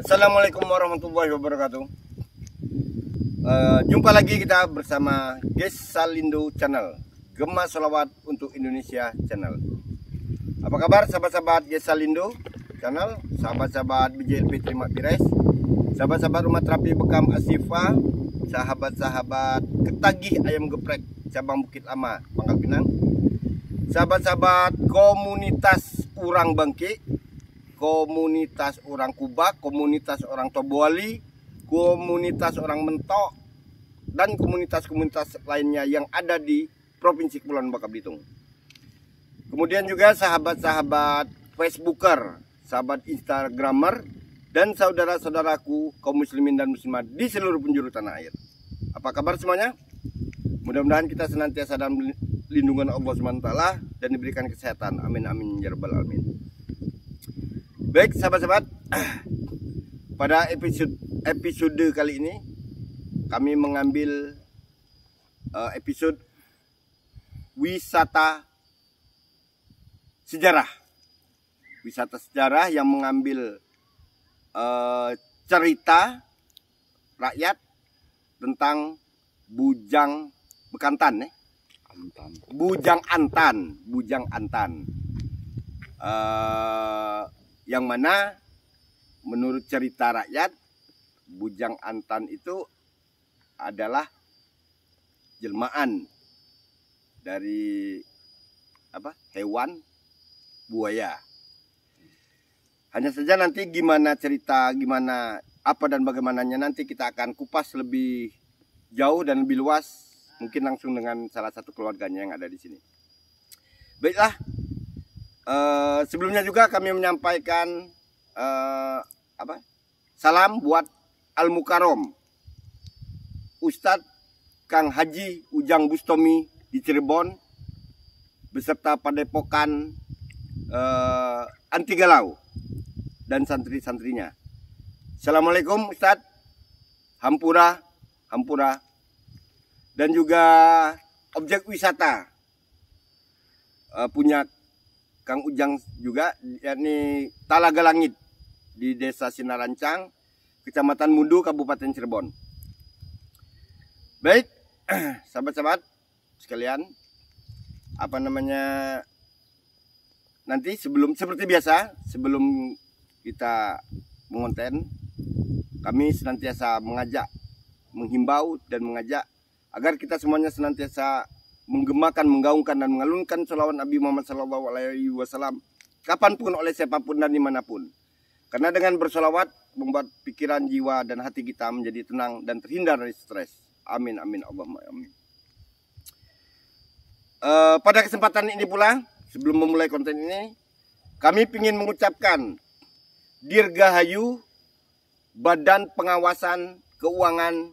Assalamualaikum warahmatullahi wabarakatuh. Jumpa lagi kita bersama Gesalindo Channel, Gema Sholawat untuk Indonesia Channel. Apa kabar sahabat-sahabat Gesalindo Channel, sahabat-sahabat BJLP Terima Pires, sahabat-sahabat Rumah Terapi Bekam Asifa, sahabat-sahabat Ketagih Ayam Geprek Cabang Bukit Lama Pangkal Pinang, sahabat-sahabat komunitas Urang Bangke, komunitas orang Kubak, komunitas orang Toboali, komunitas orang Mentok, dan komunitas-komunitas lainnya yang ada di Provinsi Kepulauan Bangka Belitung. Kemudian juga sahabat-sahabat Facebooker, sahabat Instagramer, dan saudara-saudaraku kaum muslimin dan muslimat di seluruh penjuru tanah air. Apa kabar semuanya? Mudah-mudahan kita senantiasa dalam lindungan Allah SWT dan diberikan kesehatan. Amin amin ya rabbal alamin. Baik sahabat-sahabat, pada episode kali ini kami mengambil episode wisata sejarah. Wisata sejarah yang mengambil cerita rakyat tentang Bujang Bekantan, Bujang Antan. Yang mana menurut cerita rakyat Bujang Antan itu adalah jelmaan dari hewan buaya. Hanya saja nanti gimana cerita, gimana apa dan bagaimananya nanti kita akan kupas lebih jauh dan lebih luas, mungkin langsung dengan salah satu keluarganya yang ada di sini. Baiklah. Sebelumnya juga kami menyampaikan salam buat Al Mukarrom Ustadz Kang Haji Ujang Bustomi di Cirebon beserta Padepokan Anti Galau dan santri-santrinya. Assalamualaikum Ustadz, Hampura. Dan juga objek wisata punya Kang Ujang juga, yakni Talaga Langit di Desa Sinarancang, Kecamatan Mundu, Kabupaten Cirebon. Baik, sahabat-sahabat sekalian, nanti seperti biasa, sebelum kita mengonten, kami senantiasa menghimbau dan mengajak agar kita semuanya senantiasa menggemakan, menggaungkan dan mengalunkan sholawat Nabi Muhammad SAW kapanpun, oleh siapapun dan dimanapun. Karena dengan bersholawat membuat pikiran, jiwa dan hati kita menjadi tenang dan terhindar dari stres. Amin amin Allahumma amin. Pada kesempatan ini pula, sebelum memulai konten ini, kami ingin mengucapkan Dirgahayu Badan Pengawasan Keuangan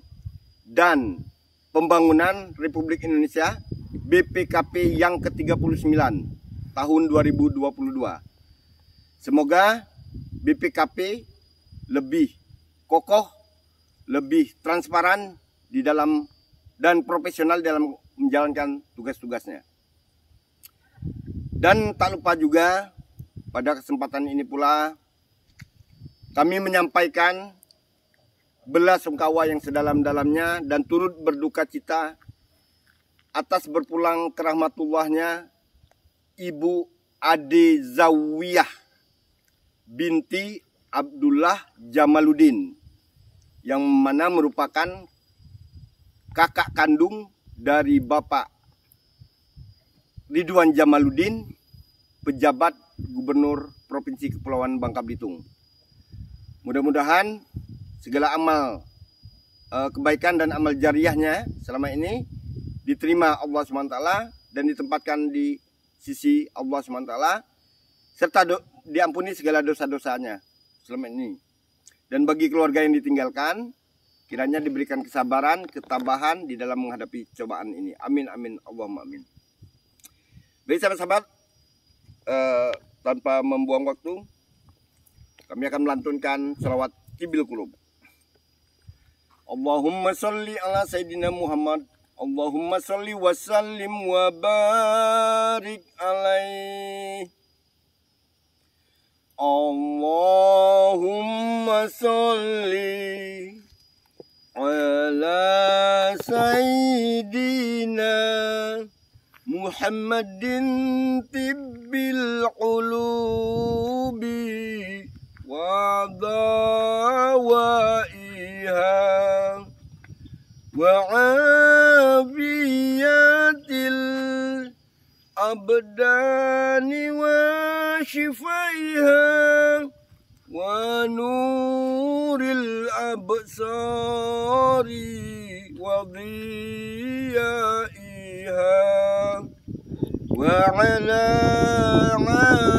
dan Pembangunan Republik Indonesia BPKP yang ke-39 tahun 2022. Semoga BPKP lebih kokoh, lebih transparan di dalam dan profesional dalam menjalankan tugas-tugasnya. Dan tak lupa juga pada kesempatan ini pula kami menyampaikan belasungkawa yang sedalam-dalamnya dan turut berduka cita atas berpulang ke rahmatullahnya Ibu Ade Zawiyah binti Abdullah Jamaluddin, yang mana merupakan kakak kandung dari Bapak Ridwan Jamaluddin, pejabat Gubernur Provinsi Kepulauan Bangka Belitung. Mudah-mudahan segala amal kebaikan dan amal jariahnya selama ini diterima Allah SWT dan ditempatkan di sisi Allah SWT, serta diampuni segala dosa-dosanya selama ini. Dan bagi keluarga yang ditinggalkan, kiranya diberikan kesabaran, ketabahan di dalam menghadapi cobaan ini. Amin amin Allahumma amin. Baik sahabat-sahabat, tanpa membuang waktu, kami akan melantunkan shalawat Tibil Qulub. Allahumma sholli ala Sayyidina Muhammad. Allahumma sholli wa sallim wa barik alaih. Allahumma sholli ala sayyidina Muhammadin tibbil qulubi wa dawaiha wa afiyatil abdani wa shifaiha wa nuril absari wa dhiyaiha wa ala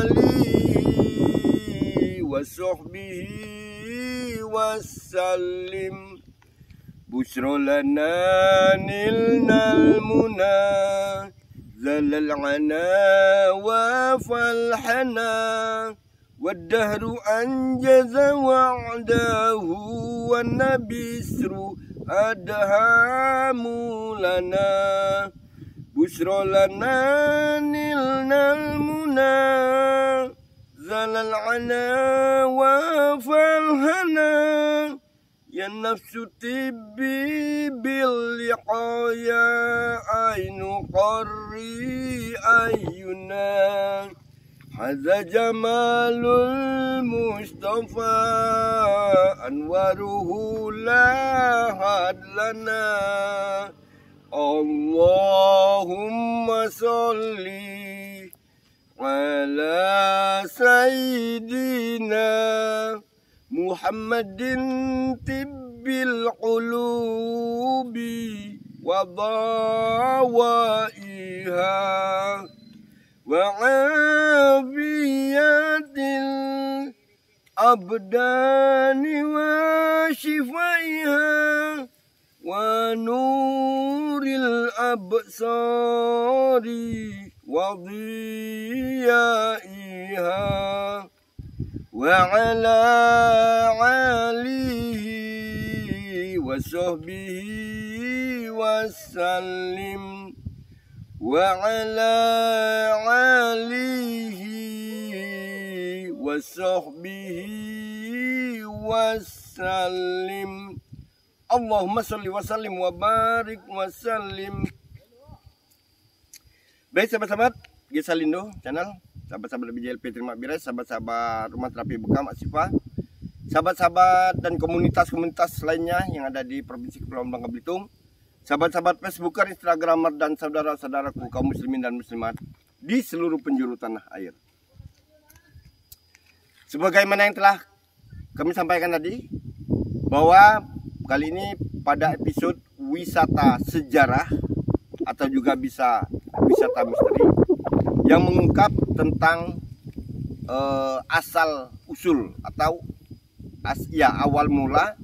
alihi wa sahbihi wa sallim. Bushra lana nilnal muna zalal ana wa falhana waddahru anjaza wa'dahu wa nabisru adhamu lana. Bushra lana nilnal muna zalal ana wa falhana ya nafsu tibbi bil liqaya ainu qarri ayuna hadza jamalul mustafa anwaruhu la hadlana. Allahumma sholli ala sayyidina Muhammadin tibbil qulubi wa dawaiha wa afiyatil abdani wa shifaiha wa nuril absari wa dhiyaiha wa ala alihi wa sahbihi wa sallim wa ala alihi wa sahbihi wa sallim. Allahumma sholli wa sallim wa barik wa sallim. Baik sahabat-sahabat Gesalindo channel, sahabat-sahabat BJLP Terima Beres, sahabat-sahabat Rumah Terapi Bekam Asifah, sahabat-sahabat dan komunitas-komunitas lainnya yang ada di Provinsi Kepulauan Bangka Belitung, sahabat-sahabat Facebooker, Instagramer, dan saudara-saudaraku kaum muslimin dan muslimat di seluruh penjuru tanah air. Sebagaimana yang telah kami sampaikan tadi, bahwa kali ini pada episode wisata sejarah atau juga bisa wisata misteri yang mengungkap tentang asal usul atau awal mula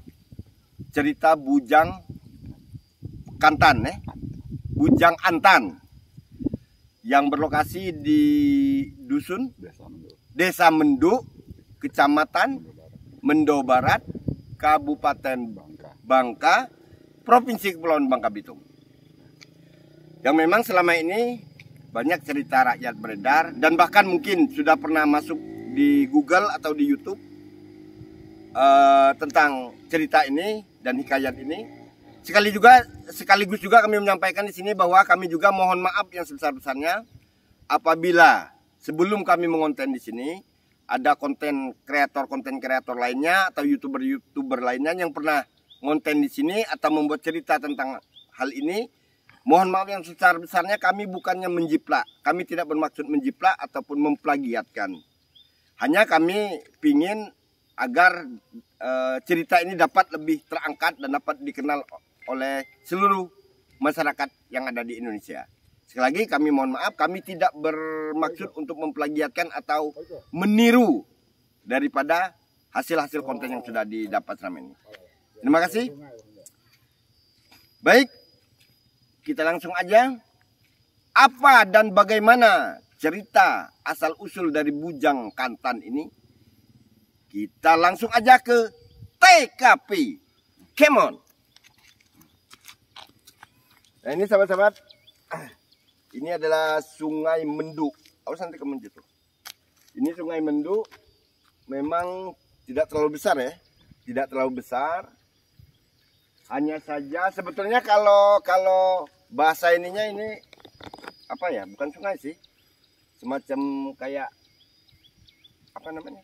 cerita Bujang Kantan, Bujang Antan yang berlokasi di dusun Desa Menduk, Kecamatan Mendo Barat, Kabupaten Bangka, Provinsi Kepulauan Bangka Belitung. Yang memang selama ini banyak cerita rakyat beredar dan bahkan mungkin sudah pernah masuk di Google atau di YouTube tentang cerita ini dan hikayat ini. Sekaligus juga kami menyampaikan di sini bahwa kami juga mohon maaf yang sebesar-besarnya apabila sebelum kami mengonten di sini ada konten kreator lainnya atau youtuber lainnya yang pernah ngonten di sini atau membuat cerita tentang hal ini. Mohon maaf yang sebesar-besarnya, kami bukannya menjiplak, kami tidak bermaksud menjiplak ataupun memplagiatkan. Hanya kami ingin agar cerita ini dapat lebih terangkat dan dapat dikenal oleh seluruh masyarakat yang ada di Indonesia. Sekali lagi kami mohon maaf, kami tidak bermaksud untuk memplagiatkan atau meniru daripada hasil-hasil konten yang sudah didapat selama ini. Terima kasih. Baik, kita langsung aja. Apa dan bagaimana cerita asal-usul dari Bujang Kantan ini? Kita langsung aja ke TKP. Come on. Nah ini sahabat-sahabat, ini adalah Sungai Menduk. Awas nanti kemencet tuh. Ini Sungai Menduk memang tidak terlalu besar ya. tidak terlalu besar. Hanya saja sebetulnya kalau bahasa ininya ini apa ya? Bukan sungai sih, semacam kayak apa namanya?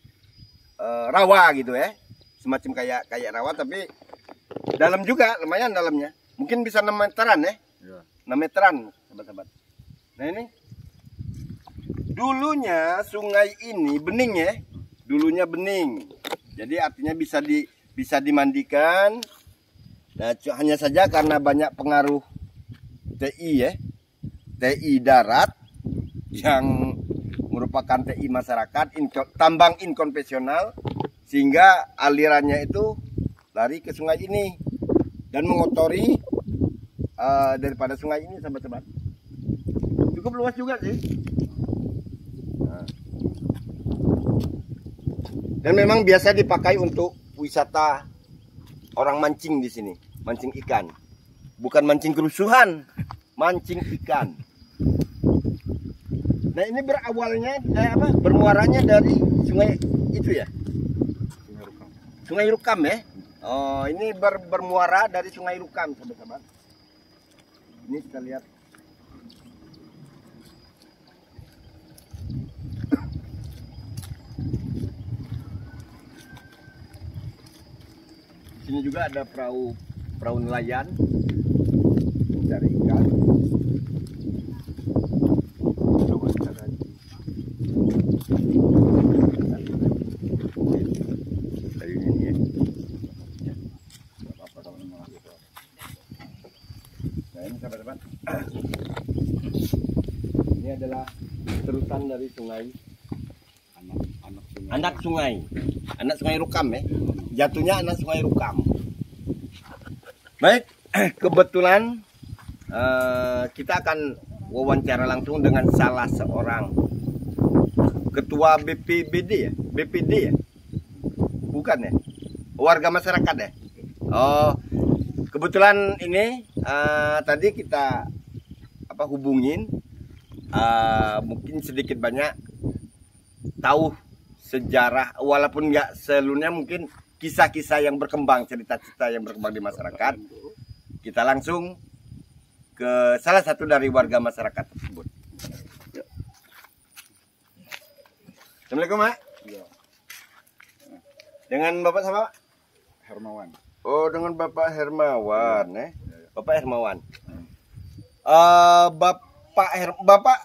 Rawa gitu ya, semacam kayak rawa tapi dalam juga, lumayan dalamnya. Mungkin bisa 6 meteran ya, 6 meteran sahabat-sahabat. Nah ini dulunya sungai ini bening ya, dulunya bening. Jadi artinya bisa dimandikan. Nah, hanya saja karena banyak pengaruh TI ya, TI darat yang merupakan TI masyarakat, tambang inkonvensional, sehingga alirannya itu lari ke sungai ini dan mengotori daripada sungai ini, sahabat-sahabat. Cukup luas juga sih. Nah. Dan memang biasa dipakai untuk wisata orang mancing di sini, mancing ikan. Bukan mancing kerusuhan, mancing ikan. Nah, ini berawalnya bermuaranya dari sungai itu ya? Sungai Rukam ya? Oh, ini bermuara dari Sungai Rukam, sahabat-sahabat. Ini kita lihat. Sini juga ada perahu nelayan mencari ikan. Coba kita lihat. Kayu ini ya. Nah ini sahabat-sahabat. Ini adalah terusan dari sungai. Anak sungai Rukam ya. Jatuhnya anak sungai Rukam. Baik, kebetulan kita akan wawancara langsung dengan salah seorang ketua BPBD ya, BPD ya, bukan ya, warga masyarakat ya. Oh, kebetulan ini tadi kita hubungin, mungkin sedikit banyak tahu sejarah, walaupun nggak seluruhnya, mungkin kisah-kisah yang berkembang, cerita-cerita yang berkembang di masyarakat. Kita langsung ke salah satu dari warga masyarakat tersebut. Yuk. Assalamualaikum, Mak. Ya. Dengan Bapak siapa? Hermawan. Oh, dengan Bapak Hermawan, ya. Bapak Hermawan. Bapak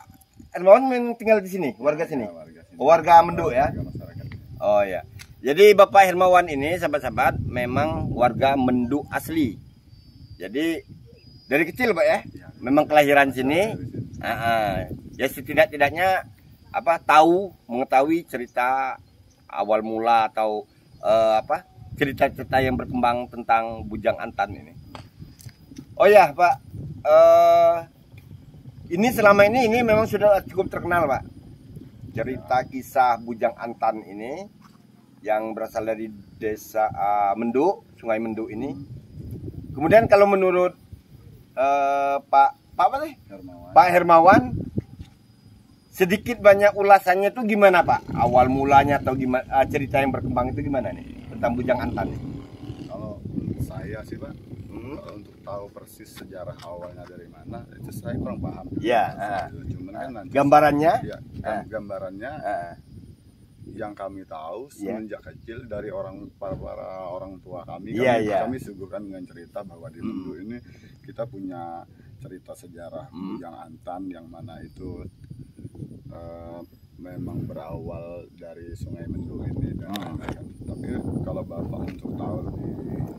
Hermawan tinggal di sini, warga sini. Warga sini. Warga Menduk ya. Warga masyarakat. Oh ya. Jadi Bapak Hermawan ini, sahabat-sahabat, memang warga Menduk asli. Jadi dari kecil, Pak ya. Memang kelahiran sini. Ya setidak-tidaknya mengetahui cerita awal mula atau cerita-cerita yang berkembang tentang Bujang Antan ini. Oh ya, Pak. Ini selama ini memang sudah cukup terkenal, Pak. Cerita kisah Bujang Antan ini yang berasal dari desa Menduk, Sungai Menduk ini. Kemudian kalau menurut Pak Hermawan, sedikit banyak ulasannya itu gimana, Pak? Awal mulanya atau gimana, cerita yang berkembang itu gimana nih tentang Bujang Antan nih? Kalau saya sih, Pak, kalau untuk tahu persis sejarah awalnya dari mana, itu saya kurang paham. Iya. Cuman kan nanti Gambarannya? Ya, gambarannya yang kami tahu semenjak kecil dari para orang tua kami. Kami suguhkan dengan cerita bahwa di Menduk ini kita punya cerita sejarah Bujang Antan yang mana itu memang berawal dari Sungai Menduk ini dan lain-lain. Tapi kalau Bapak untuk tahu lebih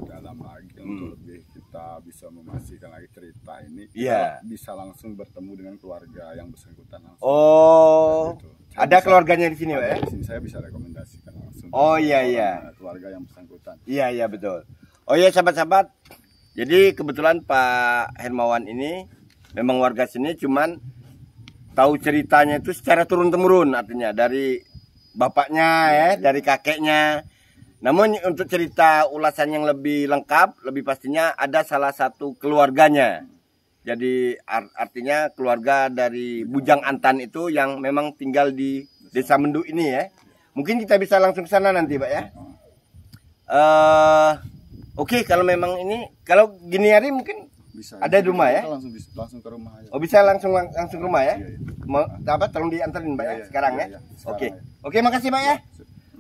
dalam lagi, untuk lebih kita bisa memastikan lagi cerita ini, kita bisa langsung bertemu dengan keluarga yang bersangkutan langsung. Oh, gitu. Ada keluarganya di sini, Pak ya? Di sini saya bisa rekomendasikan langsung. Oh iya. Keluarga yang bersangkutan. Iya betul. Oh iya, sahabat-sahabat. Jadi kebetulan Pak Hermawan ini memang warga sini, cuman tahu ceritanya itu secara turun-temurun, artinya dari bapaknya ya, dari kakeknya. Namun untuk cerita ulasan yang lebih lengkap, lebih pastinya ada salah satu keluarganya. Jadi artinya keluarga dari Bujang Antan itu yang memang tinggal di Desa Menduk ini ya. Mungkin kita bisa langsung ke sana nanti, Pak ya. Oke, kalau memang ini, kalau gini hari mungkin bisa. Ada di rumah ya? Langsung ke rumah aja. Oh, bisa langsung ke rumah ya? Iya, iya. Mau apa? Tolong diantarin Mbak ya sekarang ya. Sekarang Oke. ya. Oke, makasih Mbak ya.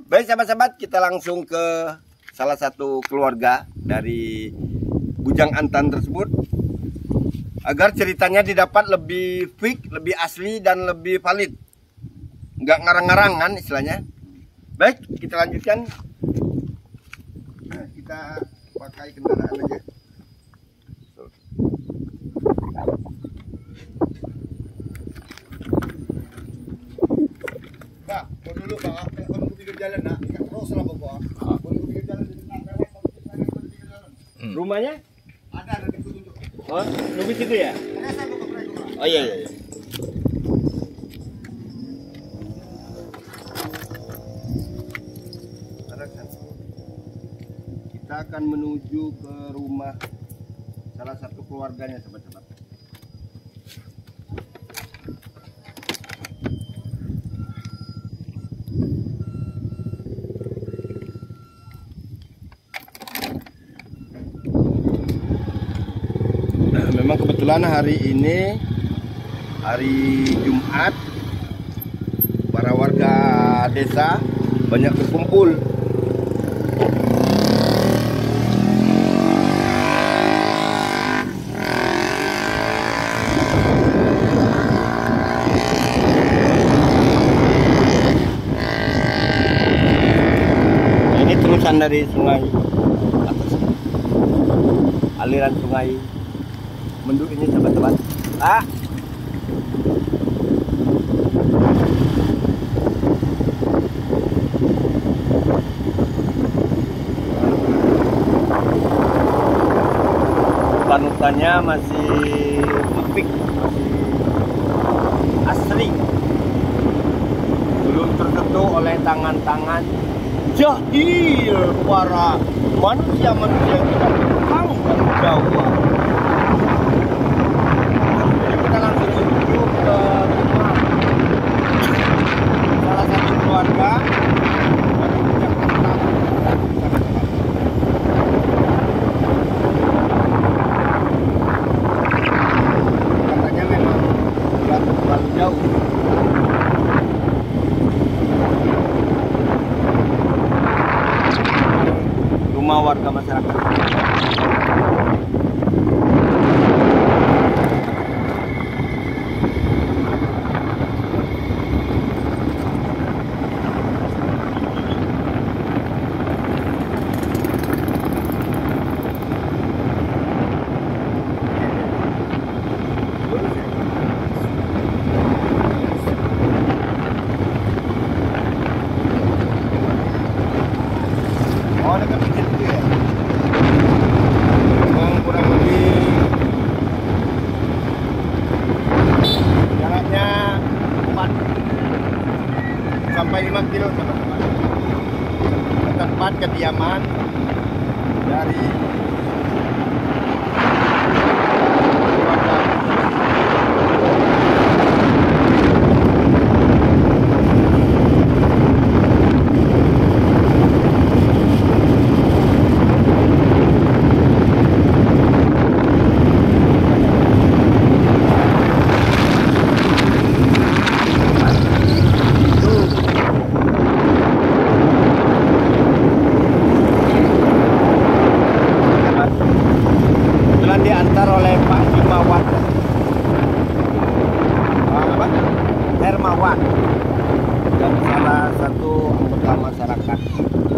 Baik sahabat-sahabat, kita langsung ke salah satu keluarga dari bujang antan tersebut agar ceritanya didapat lebih fix, lebih asli dan lebih valid. Nggak ngarang-ngarangan istilahnya. Baik, kita lanjutkan. Nah, kita pakai kendaraan aja. Pak, mau dulu Pak, kalau pinggir jalan nak, terus lah Bapak. Mau pinggir jalan di jalan. Rumahnya? Ada di petunjuk. Oh, lebih situ ya? Oh iya iya. Kita akan menuju ke rumah salah satu keluarganya sobat-sobat. Memang kebetulan hari ini hari Jumat, para warga desa banyak berkumpul. Ini terusan dari sungai atas, aliran sungai Menduk ini sobat-sobat. Panutannya masih apik, masih asri, belum tersentuh oleh tangan-tangan jahil para manusia-manusia yang tidak tahu Jawa. Kita langsung menuju ke rumah salah satu keluarga dari Jakarta. Katanya memang tidak terlalu jauh. Rumah warga masyarakat. Oh, dekat pinggir itu ya? Memang kurang lebih jaraknya 4 sampai 5 kilo teman-teman. Tempat kediaman dari diantar oleh Pak Himawan, Hermawan, dan salah satu anggota masyarakat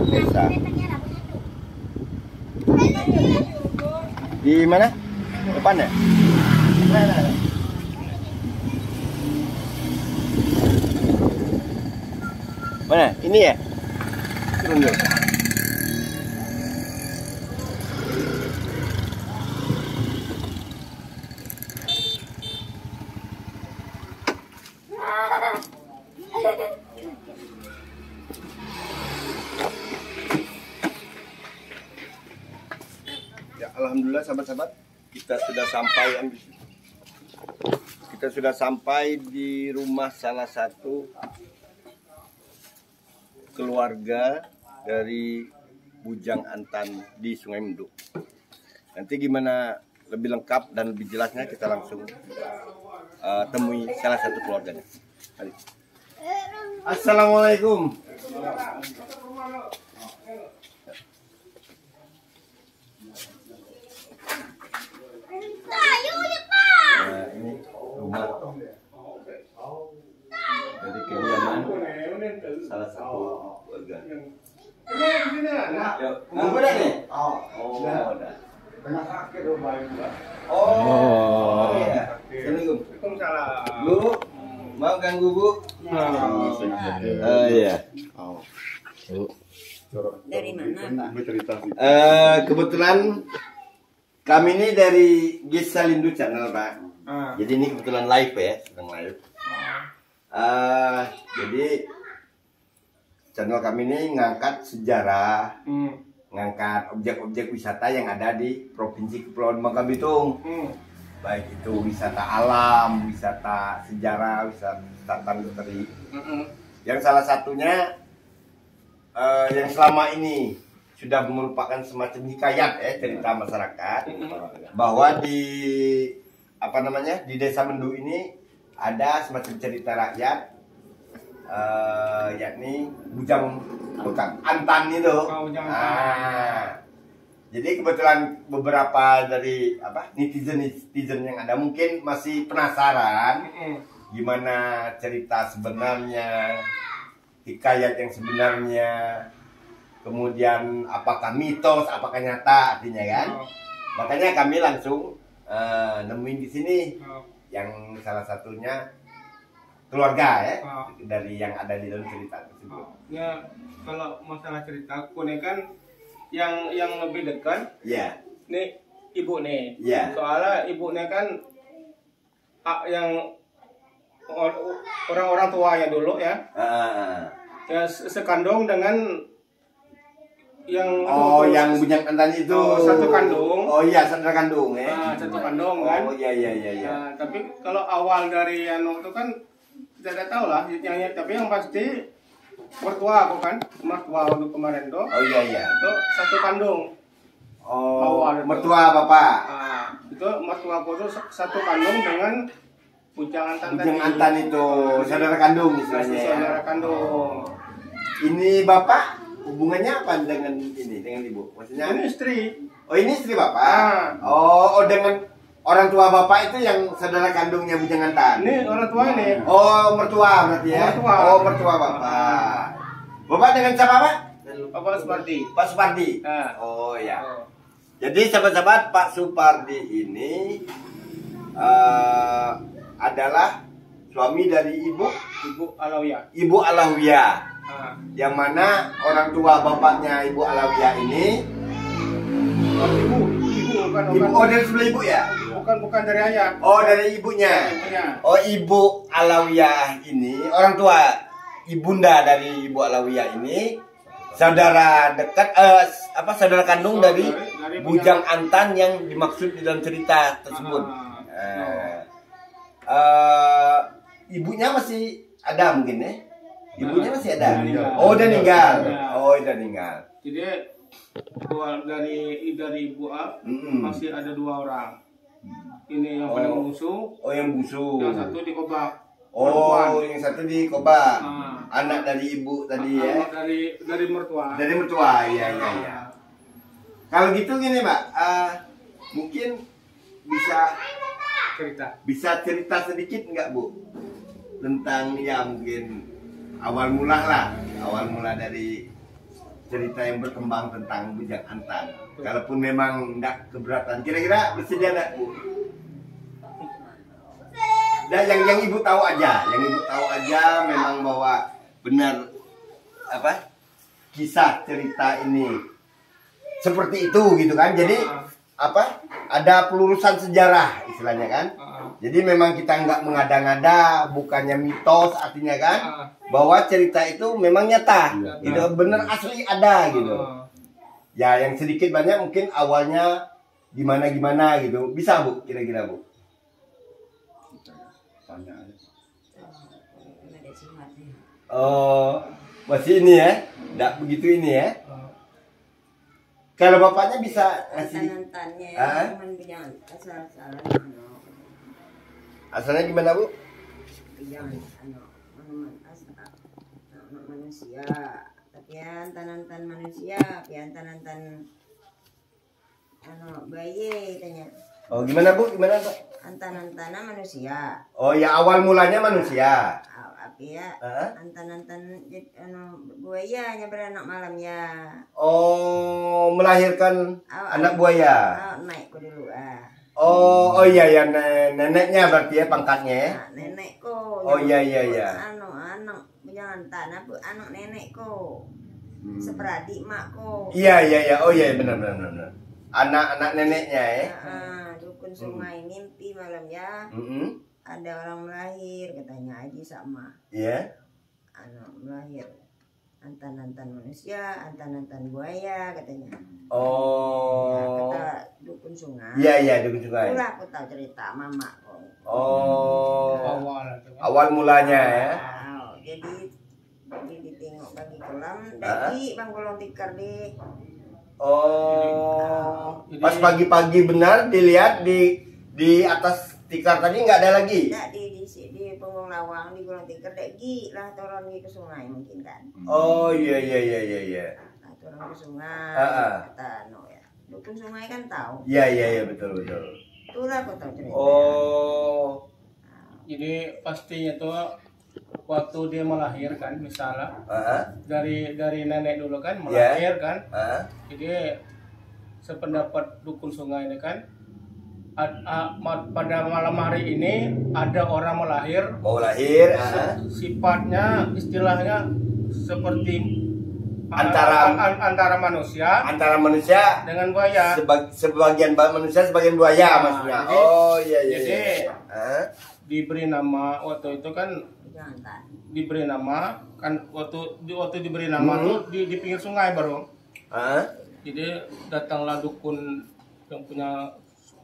desa. Di mana? Depannya? Mana? Ini ya? Turun dulu. Ya, alhamdulillah sahabat-sahabat, kita sudah sampai di rumah salah satu keluarga dari Bujang Antan di Sungai Menduk. Nanti gimana lebih lengkap dan lebih jelasnya kita langsung temui salah satu keluarganya. Mari. Assalamualaikum. Nah, ini rumah dari kediaman salah satu keluarga. Udah nih. Oh, udah. Oh, iya. Assalamualaikum. Bu, mau ganggu Bu? Iya. Dari mana, Pak? Kebetulan kami ini dari GES Salindo Channel, Pak. Jadi ini kebetulan live ya, sedang live. Jadi channel kami ini ngangkat sejarah, ngangkat objek-objek wisata yang ada di Provinsi Kepulauan Bangka Belitung. Baik itu wisata alam, wisata sejarah, wisata misteri. Yang salah satunya yang selama ini sudah merupakan semacam hikayat ya, cerita masyarakat bahwa di di Desa Mendu ini ada semacam cerita rakyat, yakni Bujang Antan itu. Jadi kebetulan beberapa dari netizen yang ada mungkin masih penasaran gimana cerita sebenarnya, hikayat yang sebenarnya, kemudian apakah mitos, apakah nyata artinya kan. Makanya kami langsung nemuin di sini yang salah satunya keluarga ya, dari yang ada di dalam cerita tersebut. Ya, kalau masalah cerita ini kan yang lebih dekat, nih ibu nih. Soalnya ibunya kan yang orang-orang tuanya dulu ya. Ya sekandung dengan yang yang Bujang Antan itu satu kandung. Oh iya, satu kandung ya. Satu kandung kan. Oh iya. Tapi kalau awal dari itu kan tidak tahu lah yang, tapi yang pasti mertua aku kan, mertua waktu kemarin tuh. Oh iya. Itu satu kandung. Oh, mertua bapak. Itu mertua aku tuh satu kandung dengan Bujang Antan. Bujang Antan itu saudara kandung istilahnya. Saudara kandung. Ini bapak hubungannya apa dengan ini, dengan ibu? Maksudnya? Ini istri. Oh ini istri bapak. Oh dengan orang tua bapak itu yang saudara kandungnya Bujang Antan. Ini orang tua ini. Oh mertua berarti ya? Mertua. Oh mertua bapak. Bapak dengan siapa Pak? Bapak Supardi. Pak Supardi. Oh ya. Jadi sahabat-sahabat, Pak Supardi ini adalah suami dari Ibu Alawiyah. Ibu Alawiyah. Yang mana orang tua bapaknya Ibu Alawiyah ini Ibu dari sebelah ibu ya? Bukan dari ayah. Oh dari ibunya. Oh Ibu Alawiyah ini orang tua ibunda dari Ibu Alawiyah ini saudara dekat saudara kandung dari Bujang Antan yang dimaksud di dalam cerita tersebut. Ibunya masih ada mungkin ya? Ibunya masih ada. Oh udah meninggal. Oh udah meninggal. Jadi dari Ibu A masih ada 2 orang. Ini yang paling bungsu. Oh yang bungsu. Yang satu di Kobak. Oh yang satu di Kobak. Anak dari ibu tadi ya. Dari mertua. Dari mertua, iya. Kalau gitu gini Mbak, mungkin bisa cerita sedikit nggak Bu tentang ya mungkin awal mula dari cerita yang berkembang tentang Bujang Antan. Kalaupun memang nggak keberatan, kira-kira bersedia nggak Bu? Dan yang ibu tahu aja, memang bahwa benar kisah cerita ini seperti itu gitu kan. Jadi ada pelurusan sejarah istilahnya kan. Jadi memang kita nggak mengada-ngada, bukannya mitos artinya kan, bahwa cerita itu memang nyata, gitu, bener asli ada gitu. Ya yang sedikit banyak mungkin awalnya gimana gitu, bisa Bu kira-kira Bu? Oh masih ini ya, nggak begitu ini ya. Kalau bapaknya bisa ngasih Antan-antannya cuman jangan asal-asalan asalnya gimana Bu? Jangan manusia, tapi antan-antan manusia, tapi antan-antan bayi tanya. Oh gimana Bu? Gimana Pak? Antan-antana manusia. Oh ya awal mulanya manusia. Tapi ya antan-antan buayanya beranak malam ya. Oh melahirkan anak buaya. Naik ko dulu Oh iya ya neneknya berarti ya pangkatnya ya. Nenekku. Oh iya iya iya. Anak jangan tanah bu anak nenekku. Seperadik makku. Iya iya iya. Oh iya benar. Anak neneknya ya. Dukun Sungai mimpi malam ya. Ada orang melahir katanya Aji sama. Iya. Anak melahir. Antan-antan manusia, antan-antan buaya katanya. Oh. Kata dukun Sungai. Iya dukun Sungai. Itulah aku tahu cerita mama kok. Oh. Awal mulanya ya. Jadi ditengok bagi kolam, dari bang kolong tikar di. Oh. Pas pagi-pagi benar dilihat di atas tikar tadi nggak ada lagi. Nggak di punggung lawang di kolong tikar degi lah turun ke sungai mungkin kan. Oh iya. Nah, turun ke sungai. Kata ya. Dukun Sungai kan tahu. Iya betul. Itulah aku tahu cerita. Oh. Jadi pastinya tuh waktu dia melahirkan misalnya dari nenek dulu kan melahirkan. Jadi sependapat dukun Sungai ini kan pada malam hari ini ada orang mau lahir sifatnya istilahnya seperti antara manusia dengan buaya. Sebagian manusia sebagian buaya maksudnya. Jadi diberi nama waktu itu kan diberi nama kan waktu diberi nama tuh di pinggir sungai baru. Jadi datanglah dukun yang punya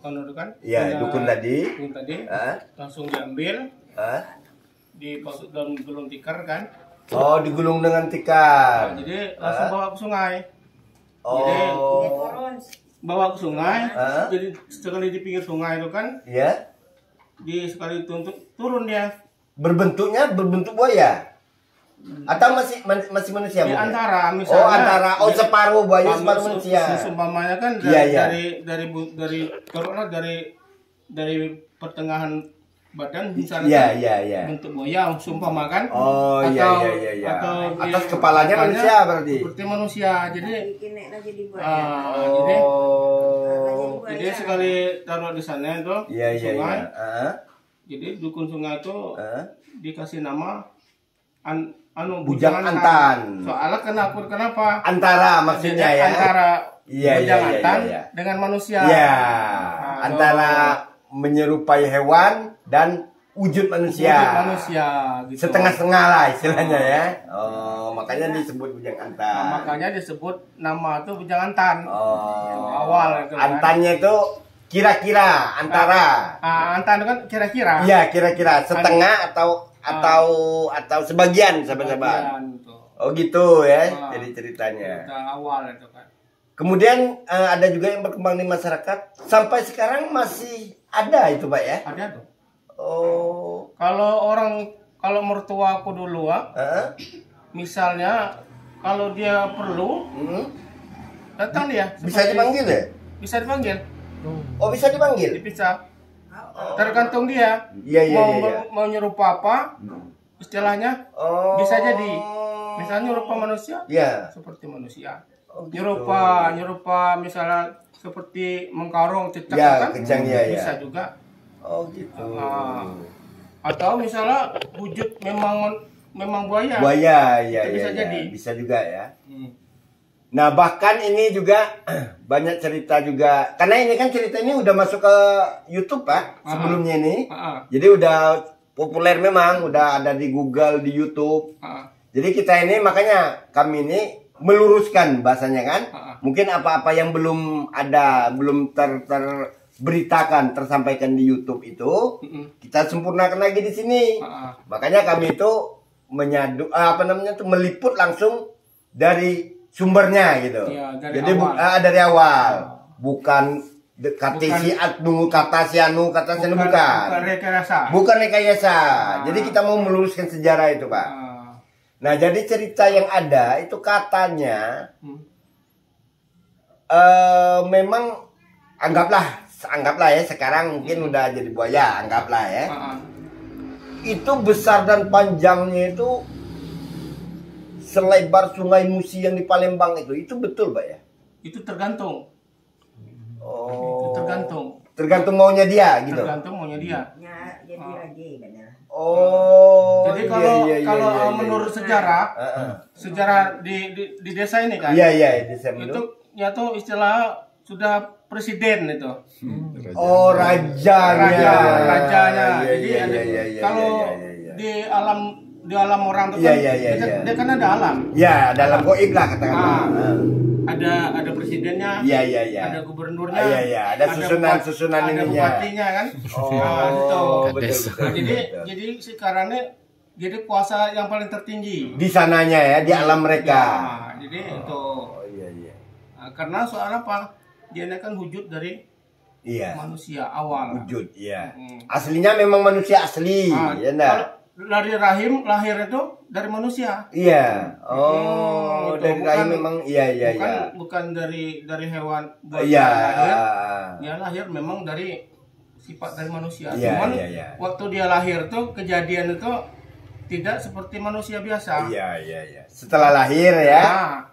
kan? Iya, dukun tadi. Langsung diambil. Dimasuk dalam gulung tikar kan? Oh, digulung dengan tikar. Jadi langsung bawa ke sungai. Jadi bawa ke sungai. Jadi sekali di pinggir sungai itu kan? Iya. Sekali turun dia. Berbentuk buaya. Atau masih manusia? Di antara misalnya. Separuh buaya separuh manusia. Seumpamanya kan dari pertengahan badan misalnya bentuk buaya seumpama kan. Atas kepalanya manusia berarti. Seperti manusia. Jadi jadi sekali taruh di sana itu sungai. Jadi dukun Sungai itu dikasih nama Bujang Antan. Soalnya kenapa? Antara maksudnya ya. Antara Bujang Antan dengan manusia. Iya. Antara menyerupai hewan dan wujud manusia. Gitu. Setengah-setengah lah istilahnya ya. Oh, makanya disebut Bujang Antan. Makanya disebut nama itu Bujang Antan. Awal itu. Antannya itu kira-kira antara. Antan kan kira-kira. Iya, kira-kira setengah atau sebagian sahabat-sahabat. Oh gitu ya, jadi ceritanya. Awal itu kan. Kemudian ada juga yang berkembang di masyarakat sampai sekarang masih ada itu Pak ya? Ada tuh. Oh. Kalau mertua aku dulu misalnya kalau dia perlu datang dia. Bisa dipanggil ya? Bisa dipanggil. Oh bisa dipanggil? Bisa. Tergantung dia. Mau nyerupa apa istilahnya bisa jadi misalnya nyerupa manusia seperti manusia nyerupa misalnya seperti mengkarong cecak kan bisa juga gitu atau misalnya wujud memang buaya bisa juga ya. Nah bahkan ini juga banyak cerita juga karena ini kan cerita ini udah masuk ke YouTube Pak sebelumnya ini. Jadi udah populer memang, udah ada di Google, di YouTube. Jadi kita ini makanya kami ini meluruskan bahasanya kan. Mungkin apa-apa yang belum ada, belum terberitakan, tersampaikan di YouTube itu kita sempurnakan lagi di sini. Makanya kami itu meliput langsung dari sumbernya gitu. Ya, jadi dari awal. Bukan kata si anu bukan. Bukan rekayasa. Jadi kita mau meluruskan sejarah itu, Pak. Nah, jadi cerita yang ada itu katanya memang anggaplah ya, sekarang mungkin udah jadi buaya, anggaplah ya. Itu besar dan panjangnya itu selebar Sungai Musi yang di Palembang itu betul, Pak ya? Itu tergantung. Oh. Itu tergantung. Tergantung maunya dia gitu. Tergantung maunya dia. Ya, jadi lagi katanya. Oh. Jadi kalau menurut sejarah di desa ini kan. Iya, desa itu ya tuh istilah sudah presiden itu. Oh, rajanya. Jadi kalau di alam orang itu kan dia kan ada alam. Ya, dalam goib lah katakanlah. Ada presidennya, ada gubernurnya, ada susunan ada ininya, bupatinya kan. Betul. Jadi sekarang ini jadi kuasa yang paling tertinggi di sananya ya, di alam mereka. Jadi itu. Nah, karena soal apa? Dia kan wujud dari manusia awal. Wujud, aslinya memang manusia asli, ya enggak? Dari rahim lahir itu dari manusia. Iya. Oh, dari rahim memang bukan dari hewan lahir. Dia lahir memang dari sifat dari manusia. Cuman waktu dia lahir tuh kejadian itu tidak seperti manusia biasa. Iya. Setelah lahir ya.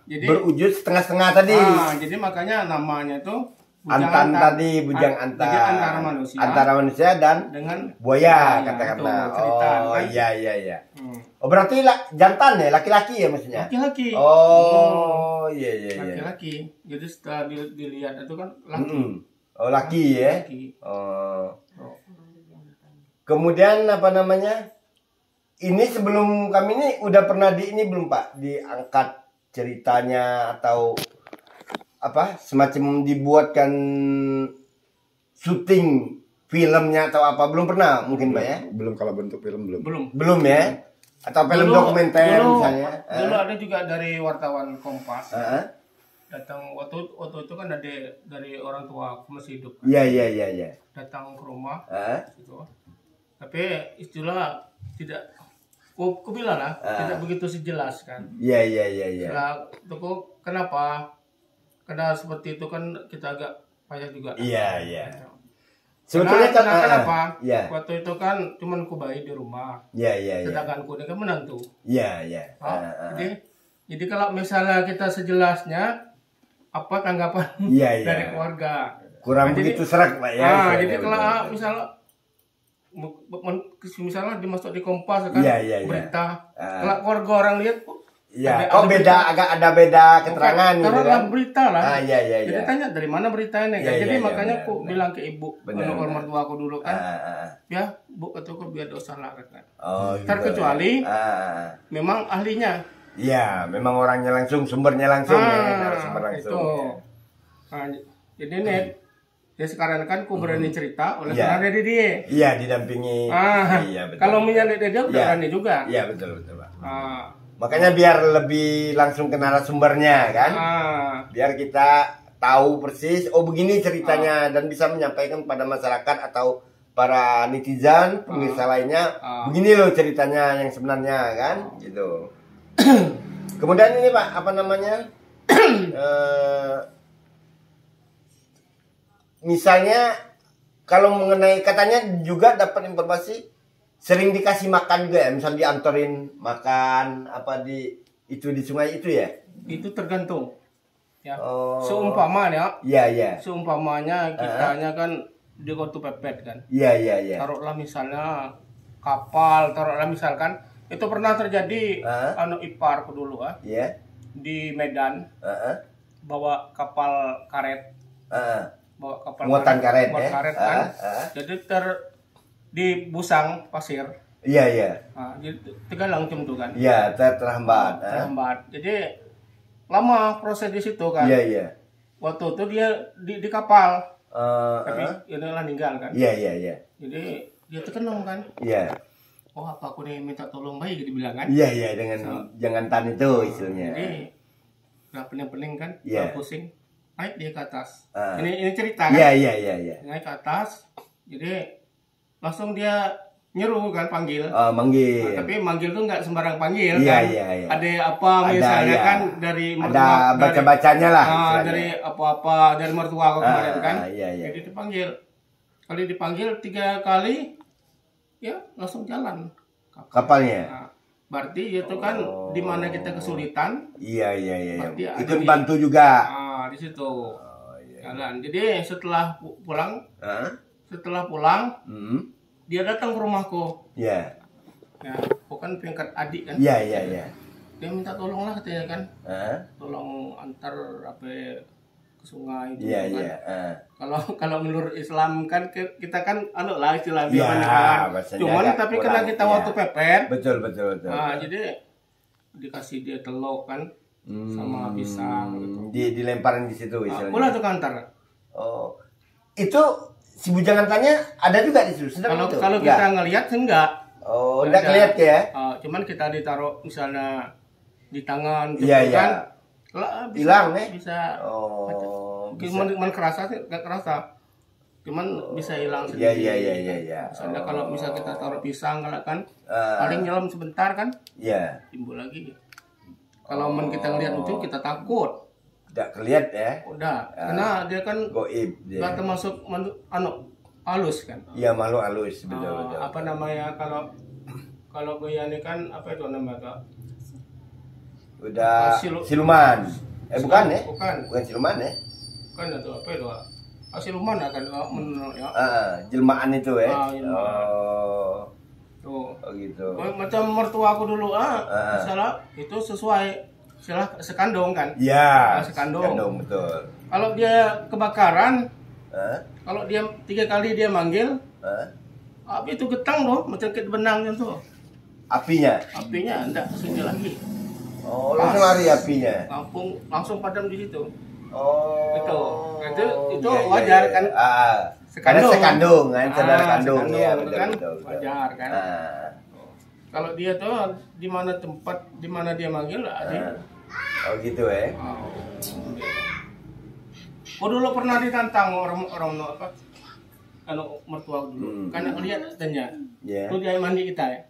Jadi berwujud setengah-setengah tadi. Jadi makanya namanya tuh bujang antara manusia dan dengan buaya kata-kata. Oh, iya. Oh, berarti jantan ya, laki-laki ya maksudnya? Laki-laki. Oh, iya. Laki-laki. Jadi setelah dilihat itu kan laki. Oh, laki ya. Oh. Kemudian apa namanya? Ini sebelum kami ini udah pernah ini belum, Pak? Diangkat ceritanya atau apa semacam dibuatkan syuting filmnya atau apa, belum pernah mungkin, Pak ya? Belum, kalau bentuk film belum ya, atau film dokumenter misalnya. Dulu ada juga dari wartawan Kompas datang waktu itu kan dari orang tua aku masih hidup. Iya. Datang ke rumah gitu. Tapi istilah tidak ku bilang lah tidak begitu sejelas kan. Iya. Setelah itu kenapa? Karena seperti itu kan kita agak payah juga. Iya. Sebetulnya kenapa? Waktu itu kan cuman ku bayi di rumah. Iya. Sedangkan ku ini kan menantu. Iya. Jadi kalau misalnya kita sejelasnya apa tanggapan dari keluarga? Kurang begitu serak, Pak ya. Jadi kalau misalnya dimasuk di Kompas kan berita. Kalau keluarga orang lihat agak ada beda keterangan gitu kan. Berita lah. Iya. Jadi tanya dari mana berita ini kan. Jadi makanya aku bilang ke ibu, orang tua aku dulu kan. Ya, Bu, kataku biar dosa lah kan. Terkecuali memang ahlinya. Iya, memang orangnya langsung, sumbernya langsung sumber langsung. Jadi dia sekarang kan aku berani cerita oleh karena dari dia. Iya, didampingi. Betul. Kalau menyalip dia udah berani juga. Iya, betul, Pak. Makanya biar lebih langsung ke narasumbernya kan, biar kita tahu persis, oh begini ceritanya, dan bisa menyampaikan pada masyarakat atau para netizen, pemirsa lainnya, begini loh ceritanya yang sebenarnya kan, gitu. Kemudian ini, Pak, apa namanya, misalnya kalau mengenai, katanya juga dapat informasi sering dikasih makan juga ya, misal diantarin makan apa di sungai itu ya? Itu tergantung. Ya. Seumpamanya. Iya. Seumpamanya kitanya kan di waktu pepet kan. Iya. Taruhlah misalnya kapal, taruhlah misalkan itu pernah terjadi iparku dulu di Medan. Bawa kapal karet. Bawa kapal muatan karet kan. Jadi di busang pasir. Iya. Jadi tegalang tuh kan. Iya, terhambat. Jadi lama proses di situ kan. Iya. Waktu itu dia di kapal. Tapi inilah meninggal kan. Iya. Jadi dia terkenang kan. Iya. Oh, apa aku nih minta tolong bayi gitu bilang kan. Iya, dengan jangan tan itu istilahnya. Jadi udah pening-pening kan, Iya. pusing, naik dia ke atas. Ini cerita kan? Iya. Naik ke atas, jadi langsung dia nyeru kan, panggil. Manggil. Tapi manggil tuh nggak sembarang panggil Iya, kan. iya. Ada apa misalnya iya. kan dari Ada baca-bacanya lah. istilahnya. dari apa-apa dari mertua aku kemarin kan. Iya. Jadi dipanggil. Kali dipanggil 3 kali, ya langsung jalan Kapalnya. Nah, berarti itu kan di mana kita kesulitan, Iya. berarti ada Ikut di- bantu juga. di situ jalan. Jadi setelah pulang, Hah? dia datang ke rumahku. Iya. Ya, aku kan peringkat adik kan. Iya. Dia minta tolong lah katanya kan, Hah? tolong antar apa ke sungai itu Iya. kan. Kalau menurut Islam kan kita kan lah istilahnya Iya, kan. bahasanya Cuman agak tapi kurang, karena kita iya. waktu pepet, Betul. nah, jadi dikasih dia telur kan sama pisang gitu. Dilemparin di situ Nah, istilahnya. pulang tuh kantor. Oh. Itu si bujang tanya ada juga di situ. Sedang itu? Kalau Enggak? kita ngelihat sih enggak. Oh, Nggak enggak kelihatan ya? Cuman kita ditaruh misalnya di tangan gitu Iya. kan. Lah, Hilang, bisa. Oh. Cuman kerasa sih nggak kerasa. Cuman bisa hilang sendiri. Iya. Misalnya kalau misal kita taruh pisang kan Ah. paling nyelam sebentar kan Iya. timbul lagi. Kalau kita ngelihat itu kita takut. Enggak kelihatan ya? Udah, karena dia kan Goib dia. nggak termasuk halus kan. Iya, malu halus betul. Apa namanya kalau goyane kan apa itu namanya? Udah Silu- siluman. Bukan ya? Bukan. Bukan siluman ya? Kan itu apa itu? Siluman kan menurut ya. Jelmaan itu ya. Jelmaan. Oh. Tuh. Gitu. Macam mertua aku dulu salah itu sesuai sekandung kan. Iya. Sekandung. betul. Kalau dia kebakaran, Hah? kalau dia 3 kali dia manggil, Hah? api itu getang loh, macam kayak benang itu. Apinya. Apinya enggak kesini lagi. Oh, langsung lari apinya. Langsung padam di situ. Oh. Itu wajar kan? Karena sekandung kan, saudara kandung sekandung, ya, itu betul, kan betul. wajar kan. Kalau dia tuh di mana tempat di mana dia manggil ada. Oh gitu ya. Oh dulu pernah ditantang orang apa? Kalau mertua dulu, karena ngelihat tanya. Iya. Itu dia mandi kita ya.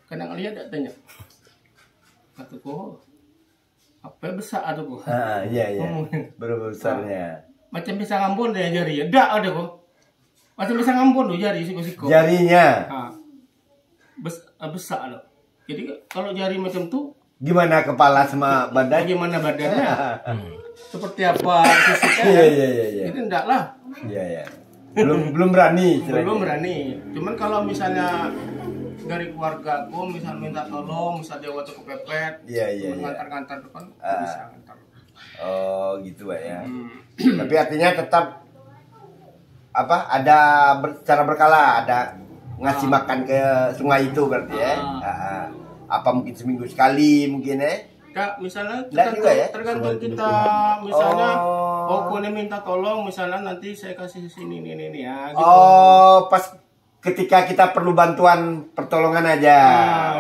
Karena ngelihat tanya. Kataku, apa besar ada kok? Iya. Berapa besarnya? Macam bisa ngambun deh jari ya. Enggak ada kok. Macam bisa ngambun tuh jari siku-siku. Jarinya. Besar loh. Jadi kalau jari macam tuh Gimana kepala sama badan? bagaimana badannya? Seperti apa fisiknya? Iya. Itu enggak lah. Iya. Belum berani. istilahnya. Belum berani. Cuman kalau misalnya dari keluarga aku misal minta tolong, misal dia waktu kepepet, Iya. ngantar-ngantar depan bisa ngantar. Oh gitu ya. Tapi artinya tetap ada cara berkala, ada ngasih makan ke sungai itu berarti ya. Apa mungkin seminggu sekali mungkin ya? Kak, misalnya Nggak juga ya? tergantung kita misalnya aku ini minta tolong misalnya nanti saya kasih sini ini ya gitu. Oh, pas ketika kita perlu bantuan pertolongan aja.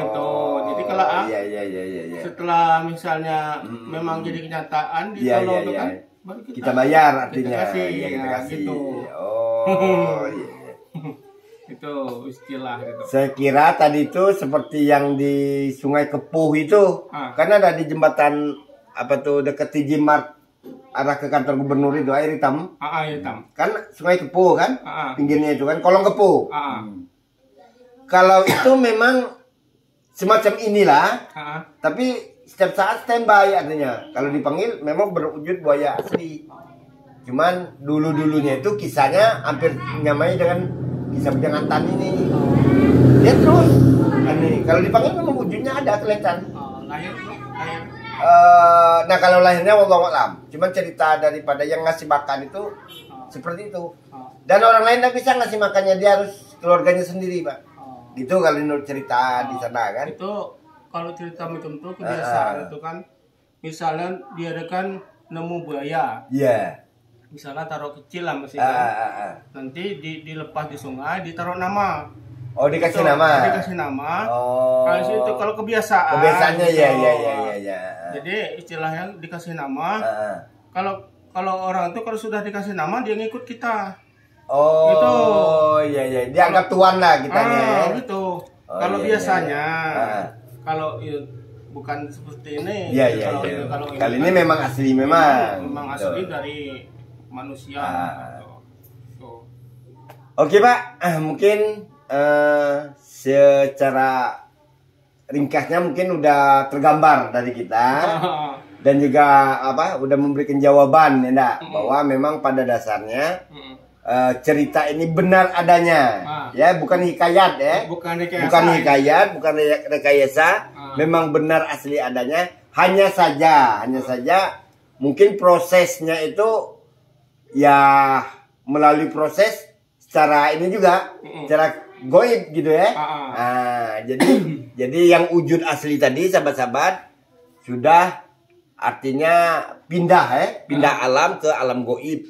Itu. Jadi kalau Iya. setelah misalnya memang jadi kenyataan ditolong kan baru Kita bayar artinya. kita kasih, Iya, kita ya, kasih. gitu. Oh, iya. Itu istilah gitu. Saya kira tadi itu seperti yang di Sungai Kepuh itu. Karena ada di jembatan apa tuh dekat TJ Mart arah ke kantor gubernur itu air hitam. Hitam. Kan Sungai Kepuh kan? Pinggirnya itu kan kolong Kepuh. Kalau itu memang semacam inilah. Tapi setiap saat standby artinya. Kalau dipanggil memang berwujud buaya asli. Cuman dulunya itu kisahnya hampir nyamai dengan kisah Bujang Antan ini. Dia terus kalau dipanggil memang wujudnya ada kelihatan. Lahir. Nah kalau lahirnya wallahu a'lam. Cuman cerita daripada yang ngasih makan itu seperti itu. Dan orang lain tidak bisa ngasih makannya, dia harus keluarganya sendiri, Pak. Gitu kalau menurut cerita di sana kan. Itu kalau cerita macam itu kebiasaan itu kan. Misalnya dia ada kan nemu buaya. Iya. Misalnya taruh kecil lah masih kan. Nanti dilepas di sungai, ditaruh nama. Oh, dikasih nama. Dikasih nama. Oh. Kalau itu kalau kebiasaan. Kebiasaannya ya. iya. Jadi istilahnya dikasih nama. Kalau orang itu kalau sudah dikasih nama dia ngikut kita. Oh, gitu. Iya. Dianggap tuan lah kitanya. Gitu. Kalau biasanya, kalau bukan seperti ini. Iya. Kalau kali ini memang asli memang. Memang asli dari manusia. Oke Pak, mungkin secara ringkasnya mungkin udah tergambar dari kita. Dan juga udah memberikan jawaban ya enggak, bahwa memang pada dasarnya cerita ini benar adanya, ya bukan hikayat ya, bukan hikayat, bukan rekayasa, memang benar asli adanya. Hanya saja mungkin prosesnya itu ya melalui proses secara ini juga, secara goib gitu ya. Jadi yang wujud asli tadi sahabat-sahabat sudah artinya pindah alam ke alam goib.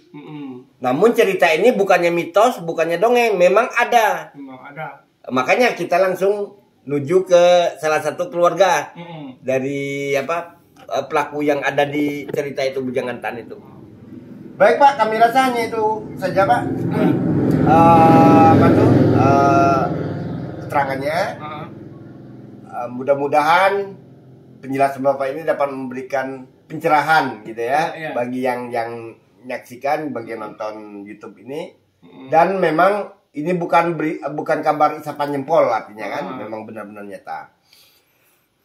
Namun cerita ini bukannya mitos, bukannya dongeng, memang ada. Makanya kita langsung menuju ke salah satu keluarga dari pelaku yang ada di cerita itu, Bujangan Tan itu. Baik Pak, kami rasanya itu saja Pak. Keterangannya. Mudah-mudahan penjelasan Bapak ini dapat memberikan pencerahan gitu ya, bagi yang menyaksikan, bagi yang nonton YouTube ini. Dan memang ini bukan kabar isapan jempol artinya kan, memang benar-benar nyata.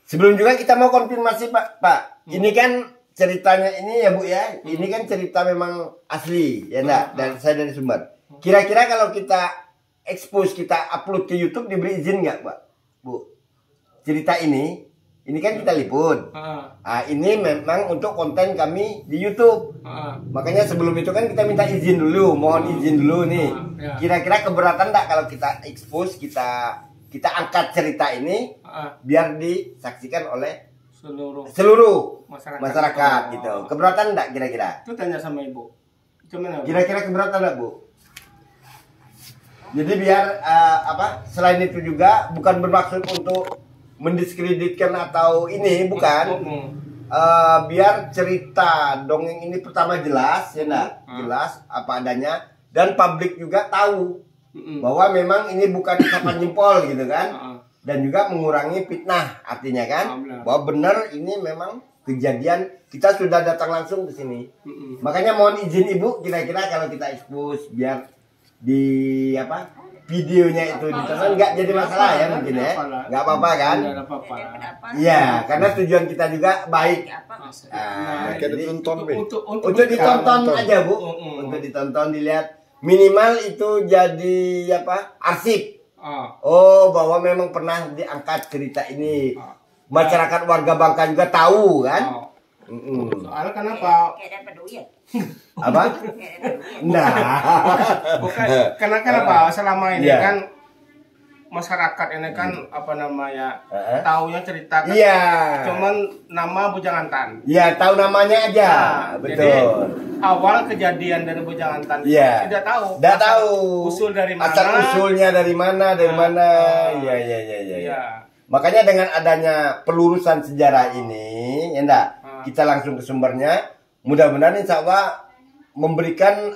Sebelum juga kita mau konfirmasi Pak. Ini kan ceritanya ini ya Bu ya, ini kan cerita memang asli ya enggak, dan saya dari sumber. Kira-kira kalau kita expose, kita upload ke YouTube diberi izin nggak Pak? Bu, cerita ini kan kita liput. Ini memang untuk konten kami di YouTube. Makanya sebelum itu kan kita minta izin dulu, mohon izin dulu nih. Kira-kira keberatan enggak kalau kita expose, kita angkat cerita ini biar disaksikan oleh seluruh masyarakat gitu. Keberatan enggak kira-kira? Itu tanya sama Ibu. Kira-kira keberatan enggak, Bu? Jadi biar selain itu juga bukan bermaksud untuk mendiskreditkan atau ini, bukan. Biar cerita dongeng ini pertama jelas ya enggak? Jelas apa adanya, dan publik juga tahu bahwa memang ini bukan isapan jempol gitu kan. Dan juga mengurangi fitnah artinya kan, bahwa benar ini memang kejadian. Kita sudah datang langsung ke sini. Makanya mohon izin Ibu, kira-kira kalau kita expose biar di videonya itu ditonton nggak jadi masalah ya mungkin ya, nggak apa-apa kan? Iya, karena tujuan kita juga baik. Jadi untuk ditonton aja Bu, untuk ditonton, dilihat, minimal itu jadi arsip. Oh, bahwa memang pernah diangkat cerita ini, masyarakat warga Bangka juga tahu kan? Soalnya kenapa? Apa? Nah, bukan karena kenapa selama ini kan masyarakat ini kan taunya cerita kan, cuman nama Bujangan Tan. Iya, tahu namanya aja. Betul. Jadi awal kejadian dari Bujangan Tan tidak tahu. Tidak tahu. Usul dari mana? Asal usulnya dari mana? Iya. Makanya dengan adanya pelurusan sejarah ini, ya enggak, kita langsung ke sumbernya. Mudah-mudahan insya Allah memberikan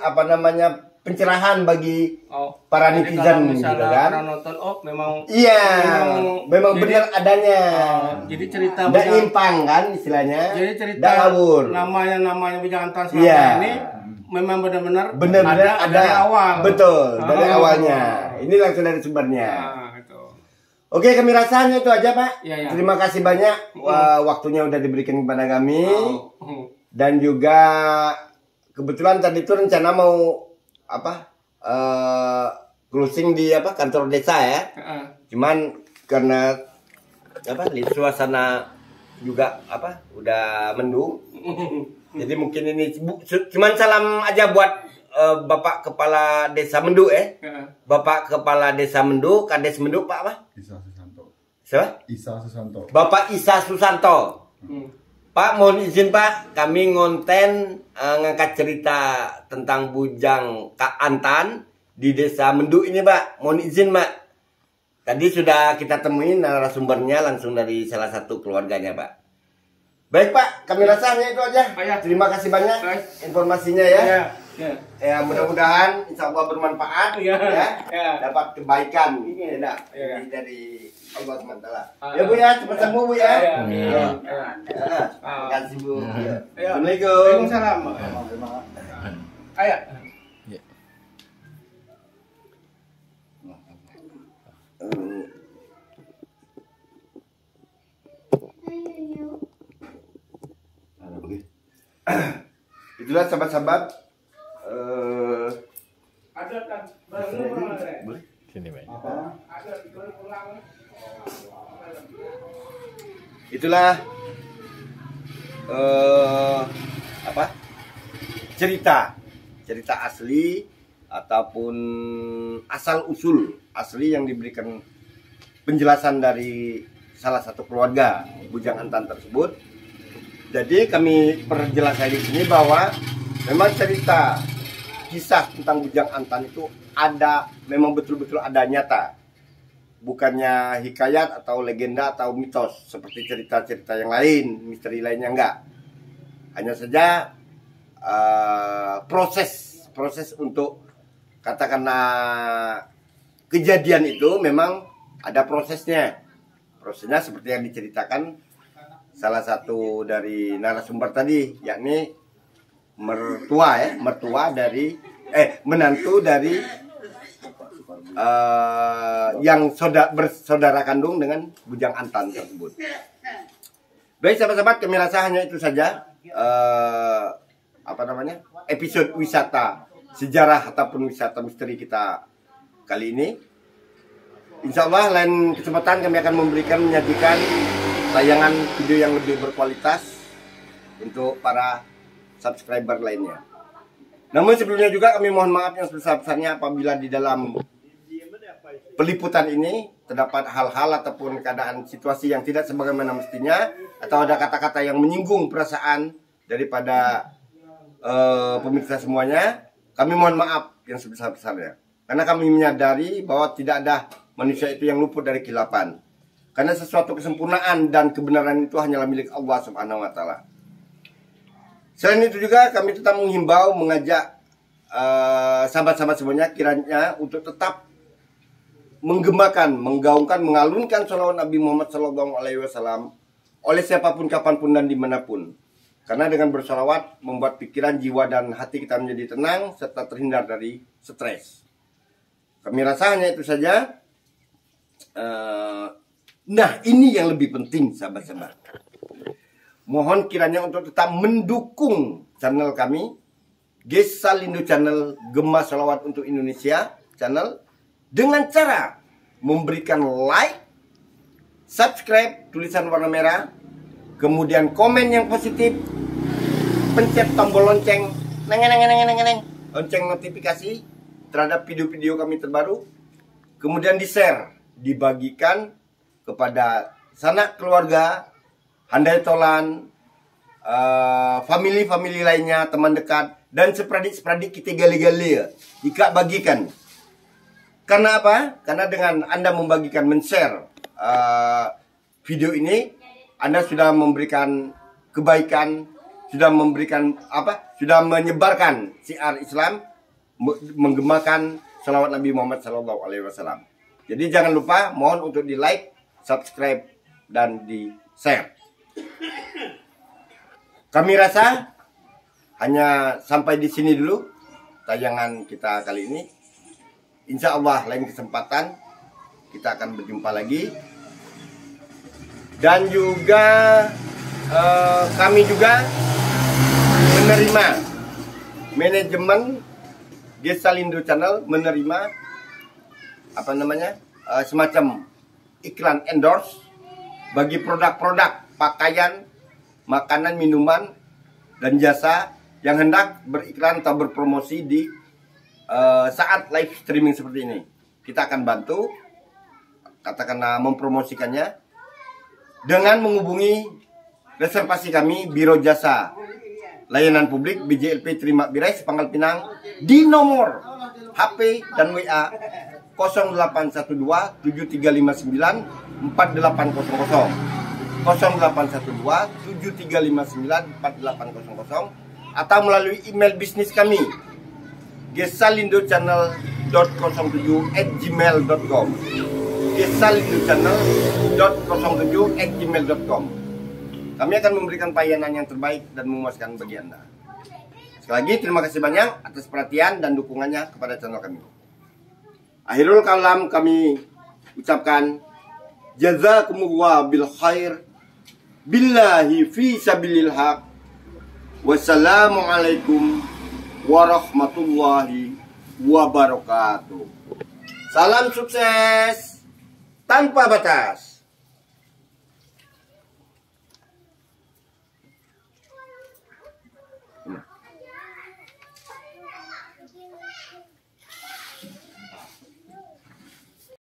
pencerahan bagi para netizen gitu kan. Nonton, memang benar adanya. Jadi cerita nggak nyimpang kan istilahnya. Jadi cerita namanya Bujangan Tan selama ini memang benar-benar ada dari awal. Betul, dari awalnya. Ini langsung dari sumbernya. Oke, kami rasanya itu aja Pak. Terima kasih banyak waktunya udah diberikan kepada kami. Dan juga kebetulan tadi itu rencana mau closing di kantor desa ya. Cuman karena suasana juga udah mendung. Jadi mungkin ini cuman salam aja buat Bapak Kepala Desa Mendu Bapak Kepala Desa Mendu, Kades Mendu Pak apa? Isa Susanto. Siapa? Isa Susanto. Bapak Isa Susanto. Pak, mohon izin Pak, kami ngonten ngangkat cerita tentang Bujang Antan di Desa Mendu ini Pak. Mohon izin Pak. Tadi sudah kita temuin narasumbernya langsung dari salah satu keluarganya Pak. Baik Pak, kami rasa hanya itu aja. Terima kasih banyak informasinya ya. Ya mudah-mudahan insya Allah bermanfaat ya. Dapat kebaikan dari Allah SWT. Ya Bu ya, cepat sembuh Bu ya. Terima kasih Bu. Assalamualaikum. Waalaikumsalam. Ayo. Itulah sahabat-sahabat. Ada kan barang Boleh? Sini, Pak. Ada ulang. Itulah cerita asli ataupun asal usul asli yang diberikan penjelasan dari salah satu keluarga Bujang Antan tersebut. Jadi kami perjelas di sini bahwa memang cerita kisah tentang Bujang Antan itu ada, memang betul-betul ada nyata, bukannya hikayat atau legenda atau mitos seperti cerita-cerita yang lain, misteri lainnya enggak. Hanya saja proses untuk katakanlah kejadian itu memang ada prosesnya seperti yang diceritakan salah satu dari narasumber tadi, yakni menantu dari yang bersaudara kandung dengan Bujang Antan tersebut. Baik sahabat-sahabat, kami rasa hanya itu saja episode wisata sejarah ataupun wisata misteri kita kali ini. Insya Allah lain kesempatan kami akan menyajikan tayangan video yang lebih berkualitas untuk para subscriber lainnya. Namun sebelumnya juga kami mohon maaf yang sebesar-besarnya apabila di dalam peliputan ini terdapat hal-hal ataupun keadaan situasi yang tidak sebagaimana mestinya, atau ada kata-kata yang menyinggung perasaan daripada pemirsa semuanya. Kami mohon maaf yang sebesar-besarnya, karena kami menyadari bahwa tidak ada manusia itu yang luput dari kehilapan. Karena sesuatu kesempurnaan dan kebenaran itu hanyalah milik Allah Subhanahu wa Ta'ala. Selain itu juga kami tetap menghimbau, mengajak sahabat-sahabat semuanya kiranya untuk tetap menggemakan, menggaungkan, mengalunkan sholawat Nabi Muhammad SAW oleh siapapun, kapanpun dan dimanapun. Karena dengan bersolawat membuat pikiran, jiwa dan hati kita menjadi tenang serta terhindar dari stres. Kami rasa hanya itu saja. Nah, ini yang lebih penting sahabat-sahabat. Mohon kiranya untuk tetap mendukung channel kami, Gesalindo Channel, Gema Sholawat untuk Indonesia Channel, dengan cara memberikan like, subscribe, tulisan warna merah, kemudian komen yang positif, pencet tombol lonceng, lonceng notifikasi terhadap video-video kami terbaru, kemudian di-share, dibagikan kepada sanak keluarga, handai tolan, family lainnya, teman dekat, dan seperadik kita gali-gali ya, jika bagikan. Karena apa? Karena dengan Anda membagikan, men-share video ini, Anda sudah memberikan kebaikan, sudah memberikan sudah menyebarkan syiar Islam, menggemakan sholawat Nabi Muhammad SAW. Jadi jangan lupa, mohon untuk di like, subscribe, dan di share. Kami rasa hanya sampai di sini dulu tayangan kita kali ini. Insya Allah lain kesempatan kita akan berjumpa lagi. Dan juga kami juga menerima, manajemen Gesalindo Channel menerima semacam iklan endorse bagi produk-produk pakaian, makanan, minuman, dan jasa yang hendak beriklan atau berpromosi di saat live streaming seperti ini. Kita akan bantu, katakanlah mempromosikannya dengan menghubungi reservasi kami Biro Jasa Layanan Publik BJLP Trimak Birai Sepangkal Pinang di nomor HP dan WA 0812 7359 4800 0812 7359 4800 atau melalui email bisnis kami gesalindochannel.07@gmail.com gesalindochannel.07@gmail.com. Kami akan memberikan pelayanan yang terbaik dan memuaskan bagi Anda. Sekali lagi terima kasih banyak atas perhatian dan dukungannya kepada channel kami. Akhirul kalam kami ucapkan jazakumullah bil khair billahi fi sabilil haq. Wassalamualaikum warahmatullahi wabarakatuh. Salam sukses tanpa batas.